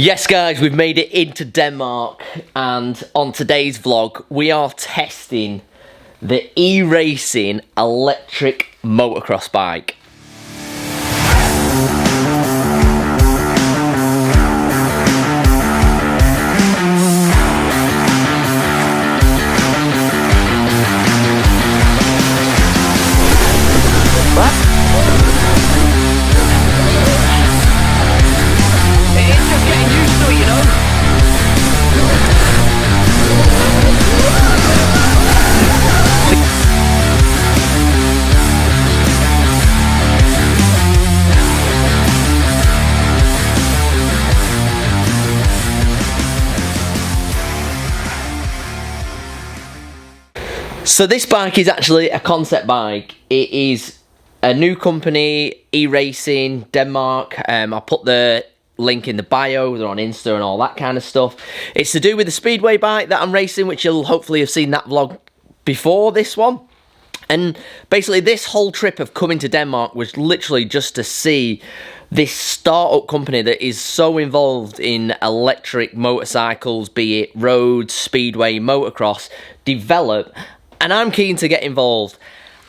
Yes guys, we've made it into Denmark, and on today's vlog we are testing the e-racing electric motocross bike. So this bike is actually a concept bike. It is a new company, e-racing, Denmark. I'll put the link in the bio. They're on Insta and all that kind of stuff. It's to do with the speedway bike that I'm racing, which you'll hopefully have seen that vlog before this one. And basically this whole trip of coming to Denmark was literally just to see this startup company that is so involved in electric motorcycles, be it roads, speedway, motocross, develop. And I'm keen to get involved.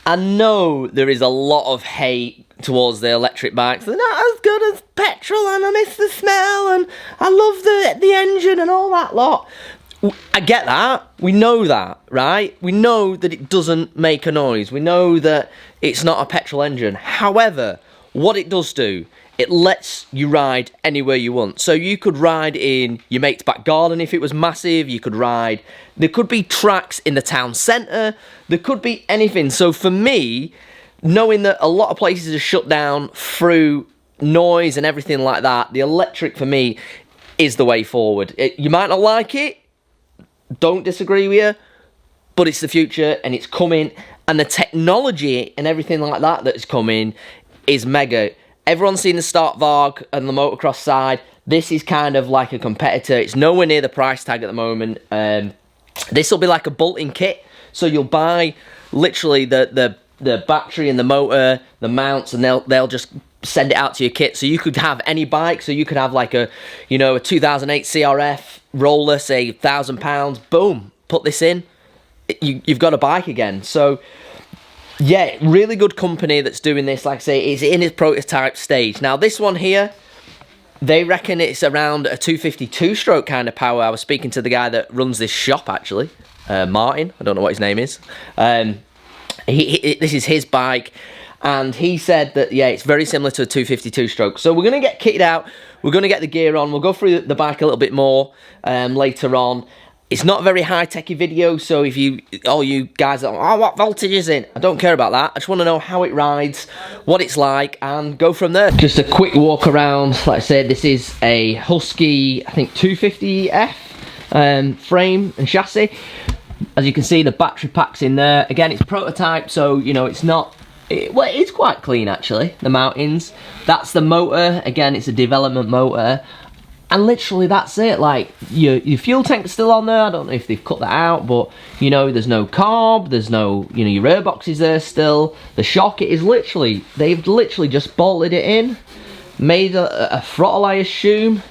I know there is a lot of hate towards the electric bikes. They're not as good as petrol, and I miss the smell, and I love the engine and all that lot. I get that. We know that, right? We know that it doesn't make a noise. We know that it's not a petrol engine. However, what it does do, it lets you ride anywhere you want. So you could ride in your mate's back garden if it was massive. You could ride. There could be tracks in the town centre. There could be anything. So for me, knowing that a lot of places are shut down through noise and everything like that, the electric for me is the way forward. You might not like it. Don't disagree with you. But it's the future and it's coming. And the technology and everything like that that is coming is mega. Everyone's seen the start Varg and the motocross side. This is kind of like a competitor. It's nowhere near the price tag at the moment. This will be like a bolting kit. So you'll buy literally the battery and the motor, the mounts, and they'll just send it out to your kit. So you could have any bike. So you could have like a 2008 CRF roller, say £1,000. Boom, put this in. You've got a bike again. So yeah, really good company that's doing this. Like I say, it's in its prototype stage. Now this one here, they reckon it's around a 252 stroke kind of power. I was speaking to the guy that runs this shop actually, Martin. I don't know what his name is. This is his bike, and he said that yeah, it's very similar to a 252 stroke. So we're gonna get kitted out. We're gonna get the gear on. We'll go through the bike a little bit more later on. It's not a very high-techy video, so if all you guys are, oh, what voltage is it? I don't care about that. I just want to know how it rides, what it's like, and go from there. Just a quick walk around. Like I said, this is a Husky, I think 250F frame and chassis. As you can see, the battery pack's in there. Again, it's prototype, so it's not. Well, it's quite clean actually. The mountings. That's the motor. Again, it's a development motor. And literally that's it. Like your fuel tank's still on there. I don't know if they've cut that out, but there's no carb, there's no your air box is there still. The shock, it is literally, they've literally just bolted it in, made a throttle, I assume.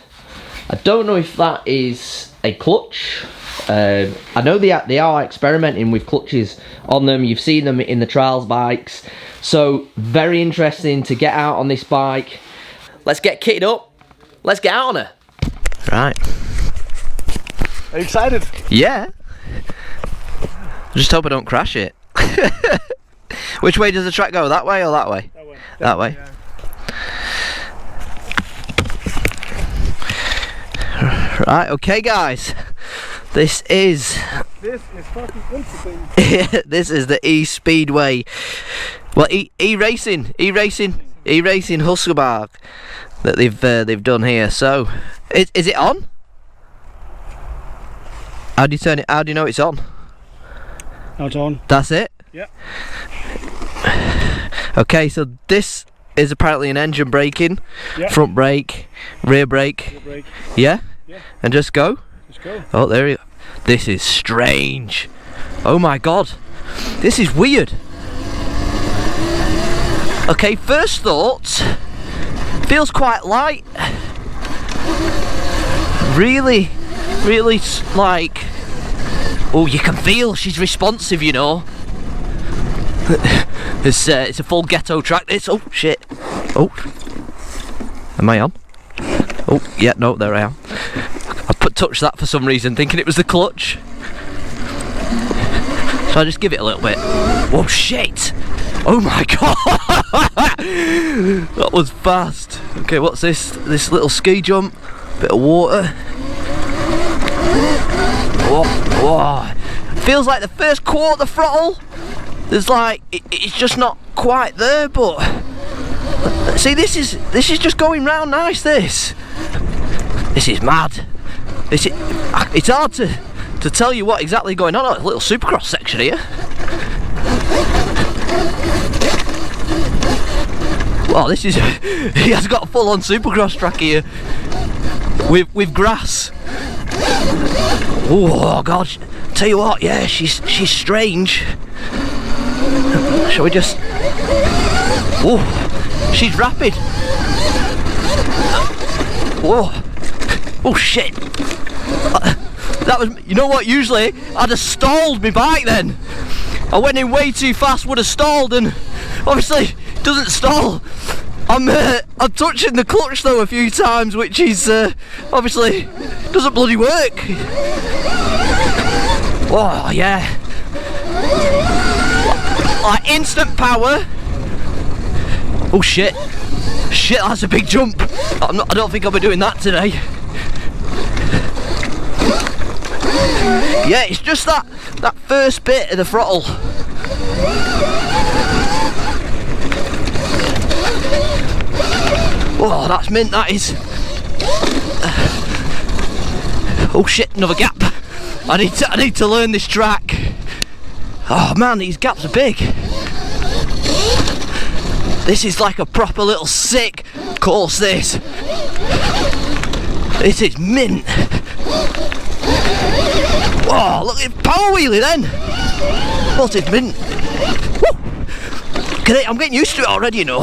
I don't know if that is a clutch. I know they are experimenting with clutches on them. You've seen them in the trials bikes. So very interesting to get out on this bike. Let's get kitted up. Let's get out on her. Right. Are you excited? Yeah. I just hope I don't crash it. Which way does the track go? That way or that way? That way. That way. Yeah. Right, okay guys. This is fucking interesting. This is the e-speedway. Well, e-racing Husqvarna that they've done here. So is it on? How do you turn it? How do you know it's on? Now it's on. That's it? Yeah. Okay, so this is apparently an engine braking. Yeah. Front brake, rear brake. Yeah? Yeah. And just go? Just go. Oh, there you go. This is strange. Oh my god. This is weird. Okay, first thoughts. Feels quite light. really, really like, oh, you can feel she's responsive, you know. It's a full ghetto track. This. Oh shit. Oh, am I on? Oh yeah, no, there I am. I touched that for some reason, thinking it was the clutch. So I just give it a little bit. Whoa, shit! Oh my god! That was fast. Okay, what's this? This little ski jump. Bit of water. Whoa, whoa. Feels like the first quarter throttle. There's like it's just not quite there, but see, this is just going round nice. This is mad. It's hard to tell you what exactly going on. A little supercross section here. Well, this is he has got a full-on supercross track here with grass. Oh god! Tell you what, yeah, she's strange. Shall we just? Oh, she's rapid. Whoa! Oh shit! That was, you know what? Usually I'd have stalled my bike then. I went in way too fast, would have stalled, and obviously it doesn't stall. I'm touching the clutch though a few times, which is obviously doesn't bloody work. Oh yeah. Like instant power. Oh shit. Shit, that's a big jump. I don't think I'll be doing that today. Yeah, it's just that first bit of the throttle. Oh, that's mint, that is. Oh shit, another gap. I need to learn this track. Oh man, these gaps are big. This is like a proper little sick course, this. This is mint. Oh, look, it's power wheelie then. What is mint? Woo! I'm getting used to it already, you know.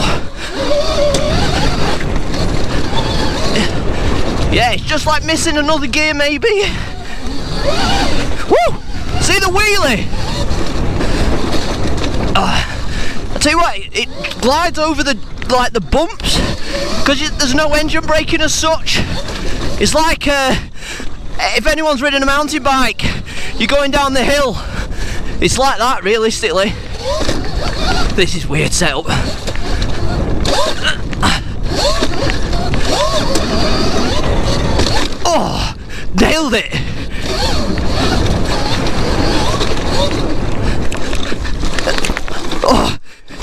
Yeah, it's just like missing another gear, maybe. Woo! See the wheelie? I tell you what, it glides over the bumps because there's no engine braking as such. It's like if anyone's ridden a mountain bike, you're going down the hill. It's like that, realistically. This is weird setup. Oh, nailed it! Oh,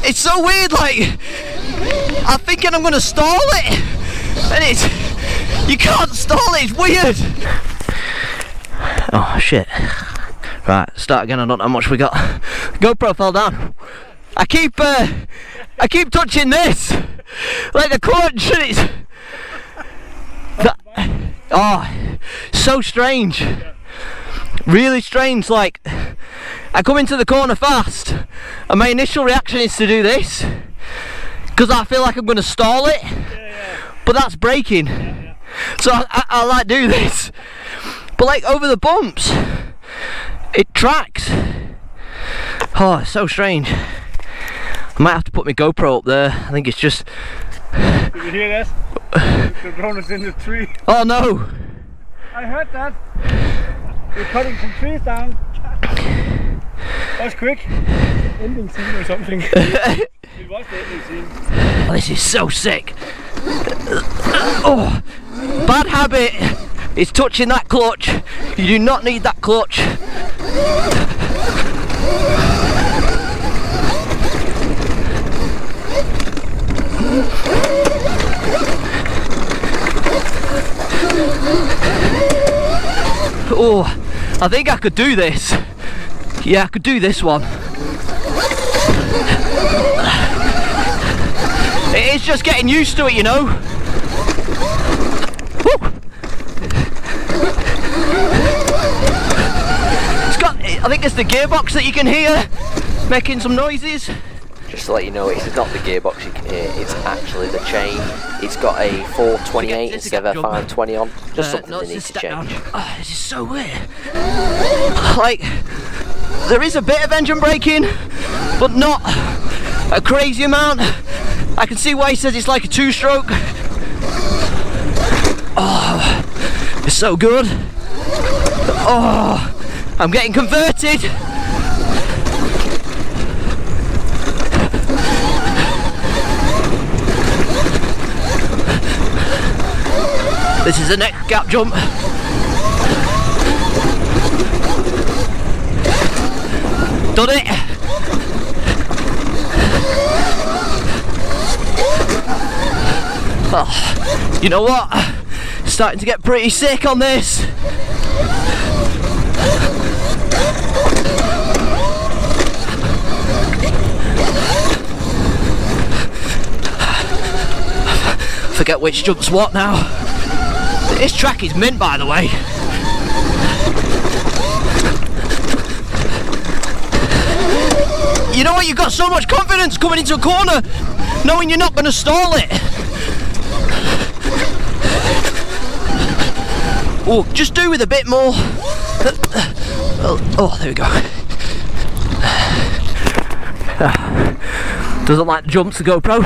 it's so weird, like, I'm thinking I'm gonna stall it, and you can't stall it, it's weird! Oh, shit. Right, start again, I don't know how much we got. GoPro fell down. I keep touching this, like the clutch, and it's... Oh, so strange. Really strange, like, I come into the corner fast, and my initial reaction is to do this, because I feel like I'm going to stall it, but that's braking. So I like do this. But like over the bumps, it tracks. Oh, it's so strange. I might have to put my GoPro up there. I think it's just... Did you hear that? The drone is in the tree. Oh no! I heard that. We're cutting some trees down. That's quick. Ending scene or something. It was the ending scene. Oh, this is so sick. Oh, bad habit is touching that clutch. You do not need that clutch. Oh, I think I could do this. Yeah, I could do this one. It is just getting used to it, you know. Woo! It's got, I think it's the gearbox that you can hear making some noises. Just to let you know, it's not the gearbox you can hear, it's actually the chain. It's got a 428 instead of a 520 on. Just something they need to change. Oh, this is so weird. Like, there is a bit of engine braking, but not a crazy amount. I can see why he says it's like a 2-stroke. Oh, it's so good. Oh, I'm getting converted. This is the next gap jump. Done it. Oh, you know what? Starting to get pretty sick on this. Forget which jump's what now. This track is mint, by the way. You know what? You've got so much confidence coming into a corner, knowing you're not going to stall it. Oh, just do with a bit more. Oh, there we go. Doesn't like the jumps, the GoPro.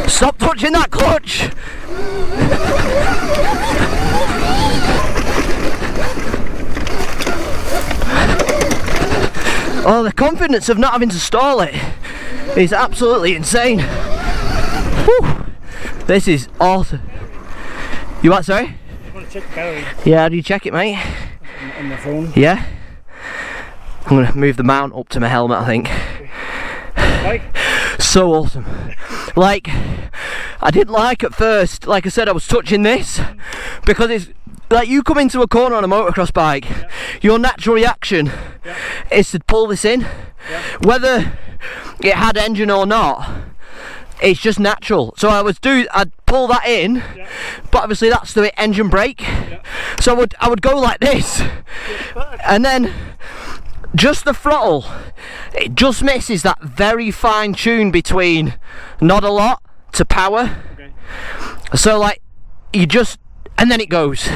Stop touching that clutch. Oh, the confidence of not having to stall it is absolutely insane. Whew. This is awesome. You what, sorry? I want to check the battery. Yeah, how do you check it, mate? On the phone. Yeah? I'm going to move the mount up to my helmet, I think. Like? So awesome. Like, I didn't like at first, like I said, I was touching this because it's like you come into a corner on a motocross bike, your natural reaction is to pull this in, whether it had engine or not. It's just natural. So I'd pull that in, but obviously that's the engine brake. So I would go like this, and then just the throttle, it just misses that very fine tune between not a lot to power. So like you just, and then it goes,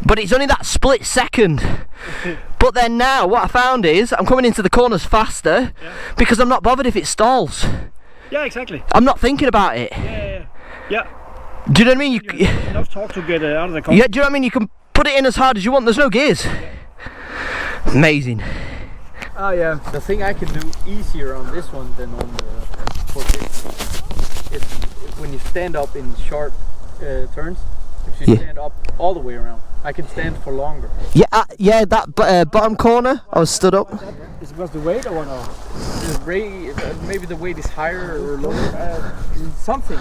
but it's only that split second. But then now what I found is I'm coming into the corners faster because I'm not bothered if it stalls. Yeah, exactly. I'm not thinking about it. Yeah. Do you know what I mean? Enough talk to get out of the car. Yeah, do you know what I mean? You can put it in as hard as you want. There's no gears. Amazing. Oh yeah, the thing I can do easier on this one than on the 450 is when you stand up in sharp turns. If you stand up all the way around, I can stand for longer. Yeah, that bottom corner, I was stood up. Is it because the weight or no? Maybe the weight is higher or lower. Something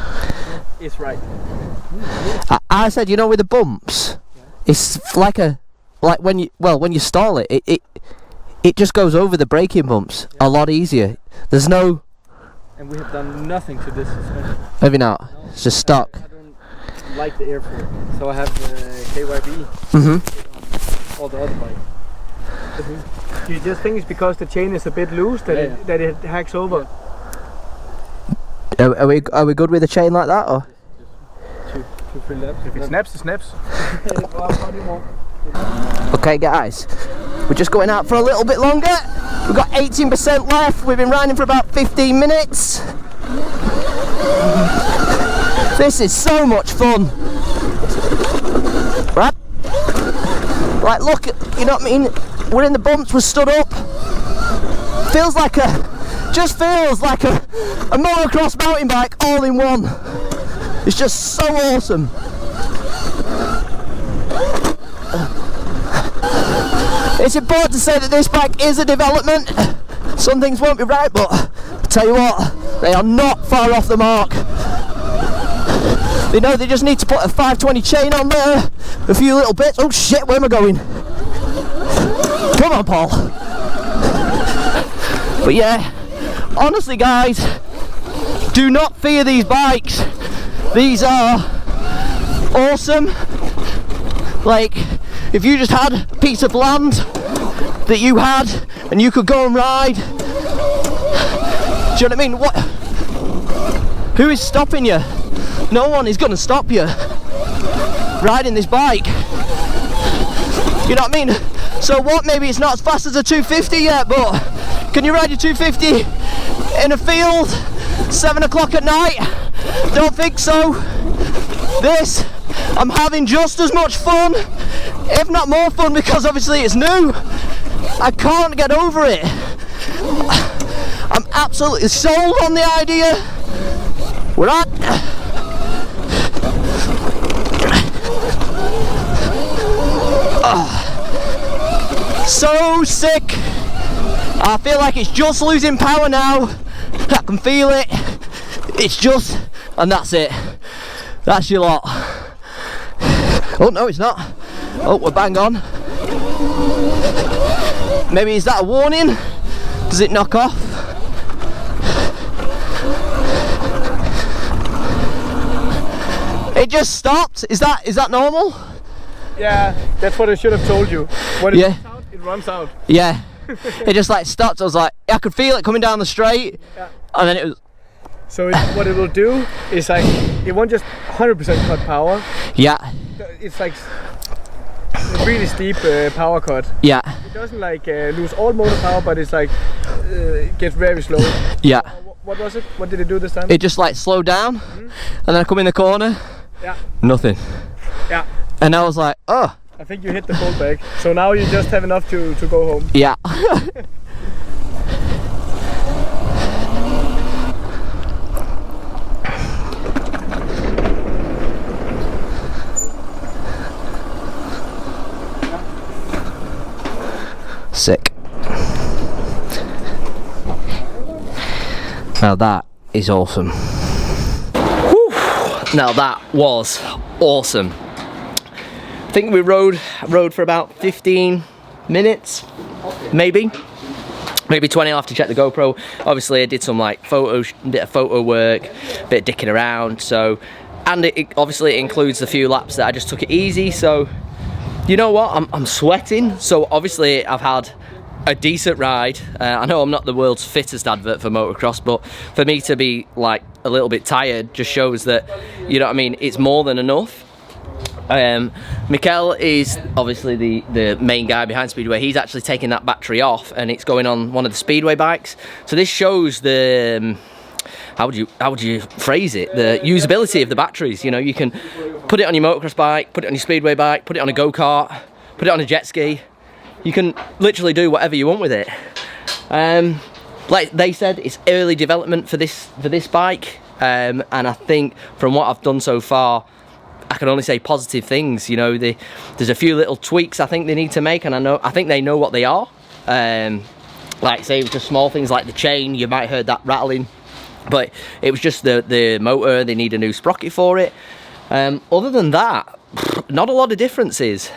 is right. I said, you know, with the bumps, it's like when you stall it, it just goes over the braking bumps a lot easier. There's no. And we have done nothing to this suspension. Maybe not. No, it's just stock. I don't like the airflow, so I have KYB on all the other bikes. Do you just think it's because the chain is a bit loose that it hacks over? Are we good with a chain like that, or? Two, 3 laps. If it snaps, it snaps. Okay, guys, we're just going out for a little bit longer. We've got 18% left. We've been riding for about 15 minutes. This is so much fun. Right? Like, look, you know what I mean? We're in the bumps, we're stood up. Feels like a motocross mountain bike all in one. It's just so awesome. It's important to say that this bike is a development. Some things won't be right, but I tell you what, they are not far off the mark. They know they just need to put a 520 chain on there, a few little bits. Oh shit, where am I going? Come on, Paul. But yeah, honestly guys, do not fear these bikes. These are awesome. Like, if you just had a piece of land that you had and you could go and ride, you know what I mean? What? Who is stopping you? No one is going to stop you riding this bike. You know what I mean? So what? Maybe it's not as fast as a 250 yet, but can you ride your 250 in a field 7 o'clock at night? Don't think so. This, I'm having just as much fun, if not more fun, because obviously it's new. I can't get over it. I'm absolutely sold on the idea. We're at so sick. I feel like it's just losing power now. I can feel it. It's just, and that's it. That's your lot. Oh no, it's not. Oh, we're bang on. Maybe is that a warning? Does it knock off? It just stopped. Is that normal? Yeah, that's what I should have told you. When it runs out, it runs out. Yeah. It just like stopped. I was like, I could feel it coming down the straight, and then it was. So what it will do is like, it won't just 100% cut power. Yeah. It's like a really steep power cut. Yeah. It doesn't like lose all motor power, but it's like it gets very slow. Yeah. What was it? What did it do this time? It just like slowed down, and then I come in the corner. Yeah. Nothing. Yeah. And I was like, oh. I think you hit the full bag. So now you just have enough to go home. Yeah. Sick. Now that is awesome. Whew. Now that was awesome. I think we rode for about 15 minutes, maybe 20. I'll have to check the GoPro. Obviously I did some like bit of photo work, bit of dicking around, so, and it obviously includes the few laps that I just took it easy. So you know what, I'm sweating, so obviously I've had a decent ride. I know I'm not the world's fittest advert for motocross, but for me to be like a little bit tired just shows that, you know what I mean, it's more than enough. Mikkel is obviously the main guy behind Speedway. He's actually taking that battery off and it's going on one of the Speedway bikes. So this shows the how would you phrase it, the usability of the batteries. You know, you can put it on your motocross bike, put it on your Speedway bike, put it on a go-kart, put it on a jet ski. You can literally do whatever you want with it. Like they said, it's early development for this bike, and I think from what I've done so far, I can only say positive things. You know, there's a few little tweaks I think they need to make, and I think they know what they are. Like say just small things like the chain, you might have heard that rattling, but it was just the motor. They need a new sprocket for it. Other than that, not a lot of differences.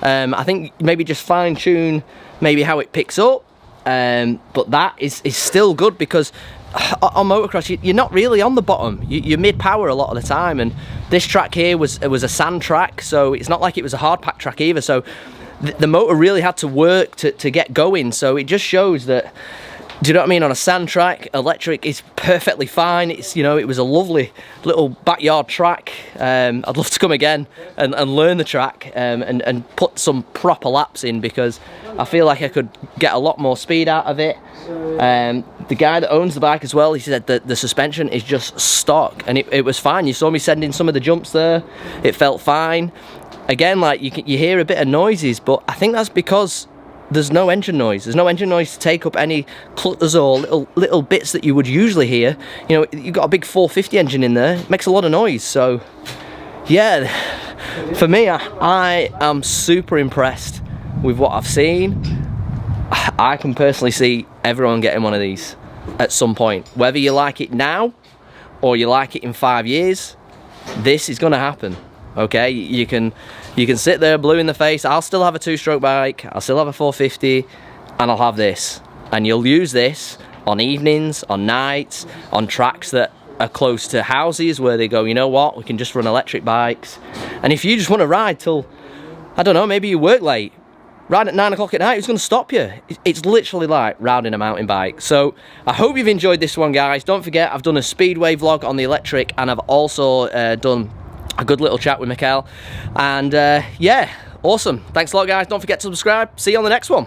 I think maybe just fine tune maybe how it picks up, but that is still good, because on motocross you're not really on the bottom, you're mid-power a lot of the time, and this track here was a sand track, so it's not like it was a hard pack track either, so the motor really had to work to get going. So it just shows that, do you know what I mean, on a sand track electric is perfectly fine. It's, you know, it was a lovely little backyard track. I'd love to come again and learn the track, and put some proper laps in, because I feel like I could get a lot more speed out of it. The guy that owns the bike as well, he said that the suspension is just stock, and it was fine. You saw me sending some of the jumps there, it felt fine. Again, like you hear a bit of noises, but I think that's because there's no engine noise. There's no engine noise to take up any clutters or little bits that you would usually hear. You know, you've got a big 450 engine in there, it makes a lot of noise. So yeah, for me, I am super impressed with what I've seen. I can personally see everyone getting one of these at some point. Whether you like it now or you like it in 5 years, this is gonna happen. Okay, you can sit there blue in the face. I'll still have a 2-stroke bike, I'll still have a 450, and I'll have this. And you'll use this on evenings, on nights, on tracks that are close to houses where they go, you know what, we can just run electric bikes. And if you just want to ride till, I don't know, maybe you work late, ride at 9 o'clock at night, who's going to stop you? It's literally like riding a mountain bike. So I hope you've enjoyed this one, guys. Don't forget, I've done a speedway vlog on the electric, and I've also done a good little chat with Mikhail. And yeah, awesome. Thanks a lot, guys. Don't forget to subscribe. See you on the next one.